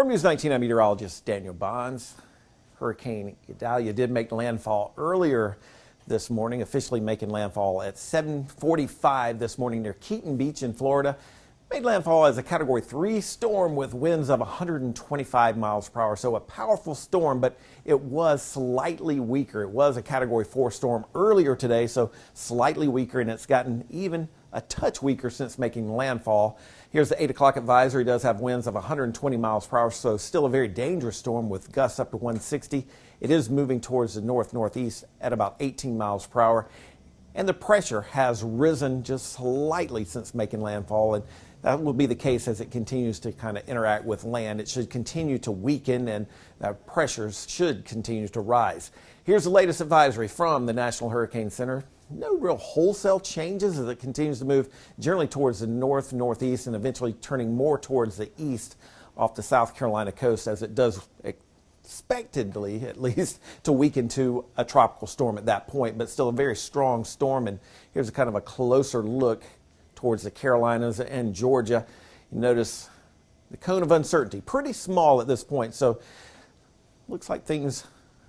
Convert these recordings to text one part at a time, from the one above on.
From News 19, I'm meteorologist Daniel Bonds. Hurricane Idalia did make landfall earlier this morning, officially making landfall at 7:45 this morning near Keaton Beach in Florida. Made landfall as a Category 3 storm with winds of 125 miles per hour. So a powerful storm, but it was slightly weaker. It was a Category 4 storm earlier today, so slightly weaker, and it's gotten even a touch weaker since making landfall. Here's the 8 o'clock advisory. It does have winds of 120 miles per hour, so still a very dangerous storm with gusts up to 160. It is moving towards the north-northeast at about 18 miles per hour. And the pressure has risen just slightly since making landfall, and that will be the case as it continues to kind of interact with land. It should continue to weaken, and that pressures should continue to rise. Here's the latest advisory from the National Hurricane Center. No real wholesale changes as it continues to move generally towards the north-northeast and eventually turning more towards the east off the South Carolina coast, as it does expectedly, at least, to weaken to a tropical storm at that point, but still a very strong storm. And here's a kind of a closer look towards the Carolinas and Georgia. You notice the cone of uncertainty, pretty small at this point, so looks like things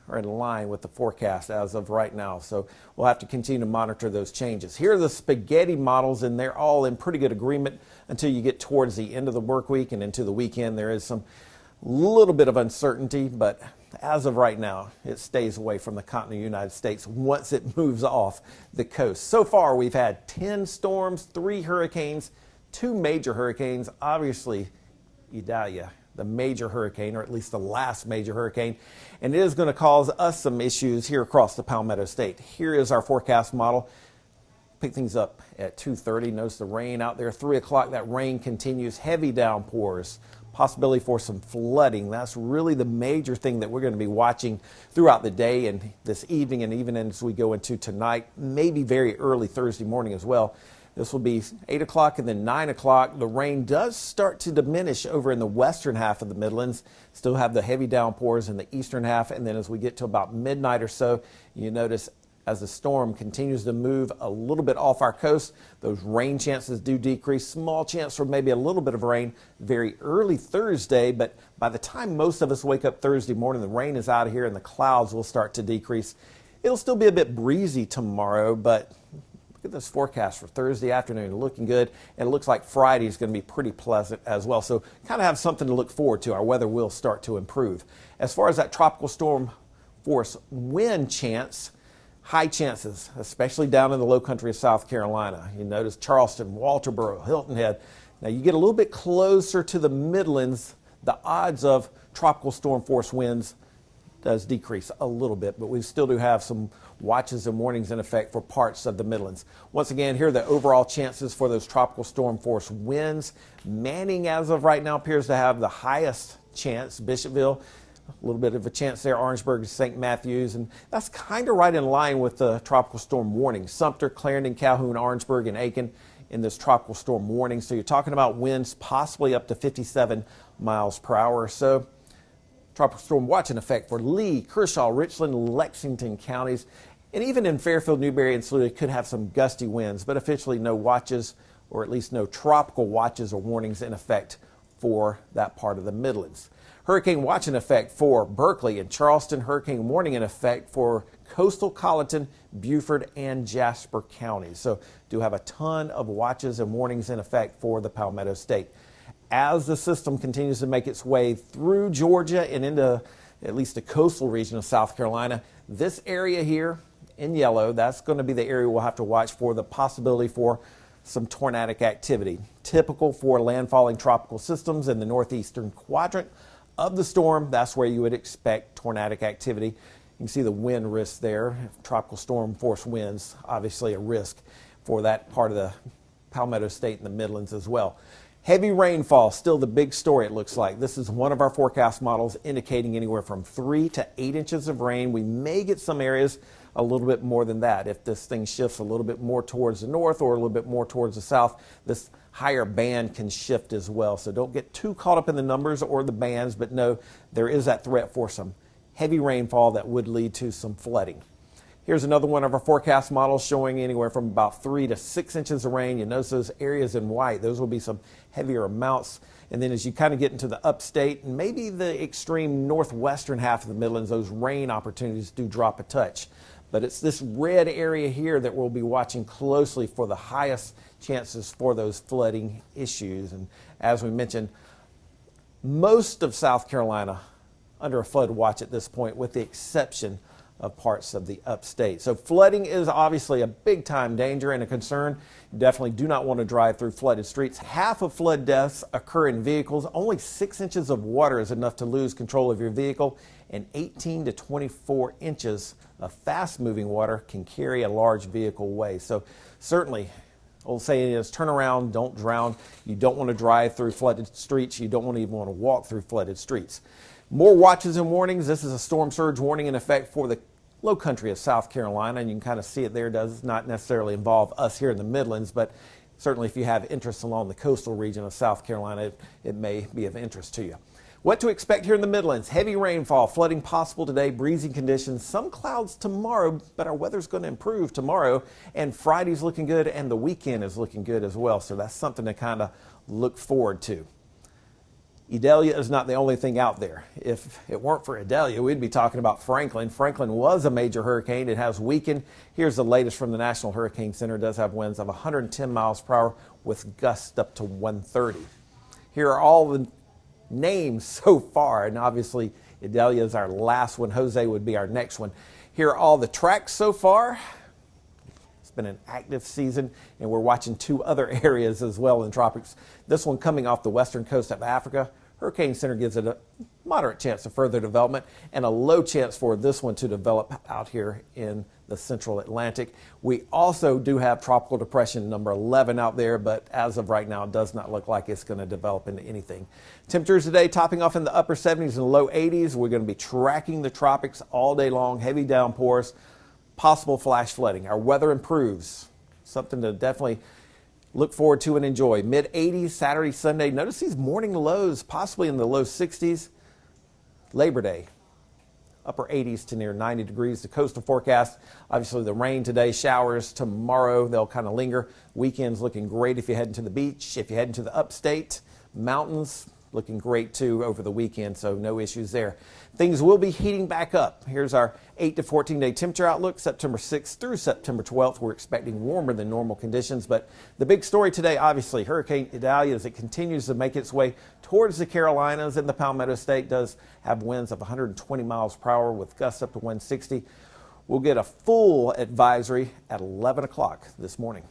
are in line with the forecast as of right now. So we'll have to continue to monitor those changes. Here are the spaghetti models, and they're all in pretty good agreement until you get towards the end of the work week and into the weekend. There is some little bit of uncertainty, but as of right now, it stays away from the continental United States once it moves off the coast. So far, we've had 10 storms, 3 hurricanes, 2 major hurricanes. Obviously, Idalia, the major hurricane, or at least the last major hurricane, and it is going to cause us some issues here across the Palmetto State. Here is our forecast model. Pick things up at 2:30. Notice the rain out there. 3 o'clock, that rain continues. Heavy downpours. Possibility for some flooding. That's really the major thing that we're going to be watching throughout the day and this evening, and even as we go into tonight, maybe very early Thursday morning as well. This will be 8 o'clock and then 9 o'clock. The rain does start to diminish over in the western half of the Midlands. Still have the heavy downpours in the eastern half, and then as we get to about midnight or so, you notice as the storm continues to move a little bit off our coast, those rain chances do decrease. Small chance for maybe a little bit of rain very early Thursday, but by the time most of us wake up Thursday morning, the rain is out of here and the clouds will start to decrease. It'll still be a bit breezy tomorrow, but look at this forecast for Thursday afternoon, looking good, and it looks like Friday is going to be pretty pleasant as well. So kind of have something to look forward to. Our weather will start to improve. As far as that tropical storm force wind chance, high chances, especially down in the low country of South Carolina. You notice Charleston, Walterboro, Hilton Head. Now you get a little bit closer to the Midlands, the odds of tropical storm force winds does decrease a little bit, but we still do have some watches and warnings in effect for parts of the Midlands. Once again, here are the overall chances for those tropical storm force winds. Manning, as of right now, appears to have the highest chance. Bishopville, a little bit of a chance there. Orangeburg, St. Matthews, and that's kind of right in line with the tropical storm warning. Sumter, Clarendon, Calhoun, Orangeburg, and Aiken in this tropical storm warning. So you're talking about winds possibly up to 57 miles per hour or so. Tropical storm watch in effect for Lee, Kershaw, Richland, Lexington counties, and even in Fairfield, Newberry, and Saluda could have some gusty winds, but officially no watches, or at least no tropical watches or warnings in effect for that part of the Midlands. Hurricane watch in effect for Berkeley and Charleston. Hurricane warning in effect for coastal Colleton, Beaufort, and Jasper counties. So do have a ton of watches and warnings in effect for the Palmetto State. As the system continues to make its way through Georgia and into at least the coastal region of South Carolina, this area here in yellow, that's going to be the area we'll have to watch for the possibility for some tornadic activity. Typical for landfalling tropical systems in the northeastern quadrant of the storm, that's where you would expect tornadic activity. You can see the wind risk there. Tropical storm force winds, obviously a risk for that part of the Palmetto State and the Midlands as well. Heavy rainfall, still the big story it looks like. This is one of our forecast models indicating anywhere from 3 to 8 inches of rain. We may get some areas a little bit more than that. If this thing shifts a little bit more towards the north or a little bit more towards the south, this higher band can shift as well. So don't get too caught up in the numbers or the bands, but know there is that threat for some heavy rainfall that would lead to some flooding. Here's another one of our forecast models showing anywhere from about 3 to 6 inches of rain. You notice those areas in white. Those will be some heavier amounts. And then as you kind of get into the upstate and maybe the extreme northwestern half of the Midlands, those rain opportunities do drop a touch. But it's this red area here that we'll be watching closely for the highest chances for those flooding issues. And as we mentioned, most of South Carolina under a flood watch at this point, with the exception of parts of the upstate. So flooding is obviously a big time danger and a concern. You definitely do not want to drive through flooded streets. Half of flood deaths occur in vehicles. Only 6 inches of water is enough to lose control of your vehicle, and 18 to 24 inches of fast moving water can carry a large vehicle away. So certainly, old saying is turn around, don't drown. You don't want to drive through flooded streets. You don't even want to walk through flooded streets. More watches and warnings. This is a storm surge warning in effect for the low country of South Carolina, and you can kind of see it there. It does not necessarily involve us here in the Midlands, but certainly if you have interest along the coastal region of South Carolina, it may be of interest to you. What to expect here in the Midlands: heavy rainfall, flooding possible today, breezy conditions, some clouds tomorrow, but our weather's going to improve tomorrow, and Friday's looking good, and the weekend is looking good as well, so that's something to kind of look forward to. Idalia is not the only thing out there. If it weren't for Idalia, we'd be talking about Franklin. Franklin was a major hurricane. It has weakened. Here's the latest from the National Hurricane Center. It does have winds of 110 miles per hour with gusts up to 130. Here are all the names so far, and obviously Idalia is our last one. Jose would be our next one. Here are all the tracks so far. It's been an active season, and we're watching 2 other areas as well in tropics. This one coming off the western coast of Africa. Hurricane Center gives it a moderate chance of further development and a low chance for this one to develop out here in the central Atlantic. We also do have tropical depression number 11 out there, but as of right now, it does not look like it's going to develop into anything. Temperatures today topping off in the upper 70s and low 80s. We're going to be tracking the tropics all day long, heavy downpours, possible flash flooding. Our weather improves, something to definitely look forward to and enjoy. Mid-80s Saturday, Sunday. Notice these morning lows, possibly in the low 60s. Labor Day, upper 80s to near 90 degrees. The coastal forecast, obviously the rain today, showers tomorrow. They'll kind of linger. Weekend's looking great if you're heading to the beach. If you're heading to the upstate, mountains, looking great too over the weekend, so no issues there. Things will be heating back up. Here's our 8 to 14 day temperature outlook. September 6th through September 12th, we're expecting warmer than normal conditions, but the big story today, obviously, Hurricane Idalia, as it continues to make its way towards the Carolinas and the Palmetto State, does have winds of 120 miles per hour with gusts up to 160. We'll get a full advisory at 11 o'clock this morning.